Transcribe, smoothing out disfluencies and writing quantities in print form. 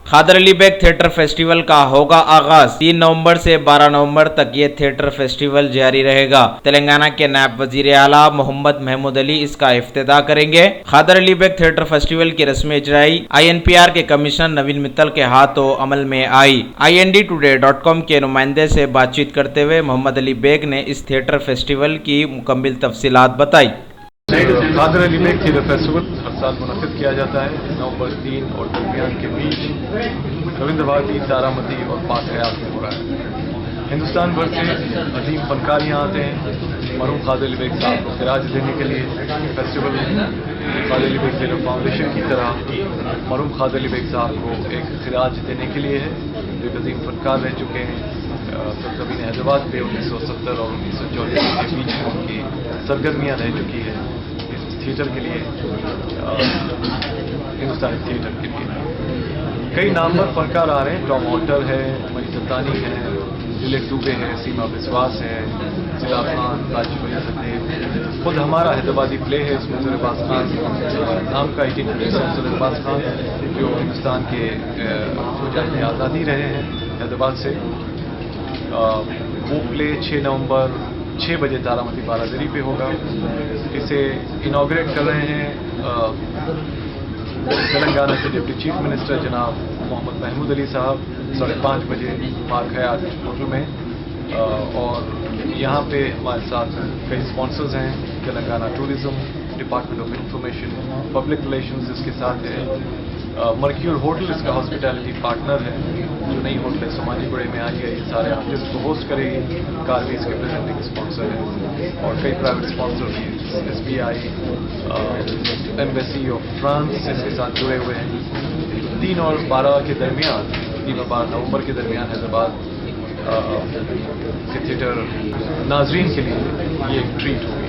खादर Ali bag theatre festival का होगा आगाज। 3 नवंबर से 12 नवंबर तक ये थिएटर फेस्टिवल जारी रहेगा। तेलंगाना के नायब वजीर आला मोहम्मद महमूद अली इसका इफ्तिताह करेंगे। खादर अली बेग थिएटर फेस्टिवल की रस्मी इजराई INPR के कमिश्नर नवीन मित्तल के हाथों अमल में आई। INDtoday.com के नुमाइंदे से बातचीत करते हुए मोहम्मद अली बेग ने इस थिएटर फेस्टिवल की मुकम्मल तफसीलात बताई। खादर अली बेग थिएटर फेस्टिवल हर साल मुनक़िद किया जाता है। नवंबर 3 और दरमियान के बीच रविंद्र भारती, तारामती और पाक हयात में हो रहा है। हिंदुस्तान भर से अजीम फनकार यहाँ आते हैं मरहूम खादर अली बेग साहब को खिराज देने के लिए। फेस्टिवल खादर अली बेग थिएटर फाउंडेशन की तरह मरहूम खादर अली बेग साहब को एक खिराज देने के लिए है, जो एक अजीम फनकार रह चुके हैं। सरजमीन हैदराबाद पे 1970 और 1974 के बीच में उनकी सरगर्मियाँ रह चुकी है इस थिएटर के लिए, हिंदुस्तानी थिएटर के लिए। कई नामवर फनकार आ रहे हैं। टॉम हॉटर है, मनी सत्तानी है, दिलीप दुबे है, सीमा विश्वास है, जिला खान, राजीव अली सदेव। खुद हमारा हैदराबादी प्ले है, इसमें ज़ुरबाज खान नाम का 1857 ज़ुरबाज खान जो हिंदुस्तान के मुजाहिद आज़ादी रहे हैं हैदराबाद से। वो प्ले 6 नवंबर 6 बजे तारामती बारादरी पे होगा। इसे इनॉग्रेट कर रहे हैं तेलंगाना के डिप्टी चीफ मिनिस्टर जनाब मोहम्मद महमूद अली साहब 5:30 बजे पार्क हयात होटल में। और यहाँ पे हमारे साथ कई स्पॉन्सर्स हैं। Telangana tourism, department of information, public relations इसके साथ है। मर्क्यूर होटल इसका हॉस्पिटैलिटी पार्टनर है, जो नई होटल है सोमानीगुड़े में आई है। ये सारे आर्टिस्ट को होस्ट करेगी। कारवी इसके प्रेजेंटिंग स्पॉन्सर है और कई प्राइवेट स्पॉन्सर भी SBI, एम्बेसी ऑफ फ्रांस इसके साथ जुड़े हुए हैं। 3 और 12 के दरमियान, 3 और 12 नवंबर के दरमियान हैदराबाद के थिएटर नाजरीन के लिए ये एक ट्रीट होगी।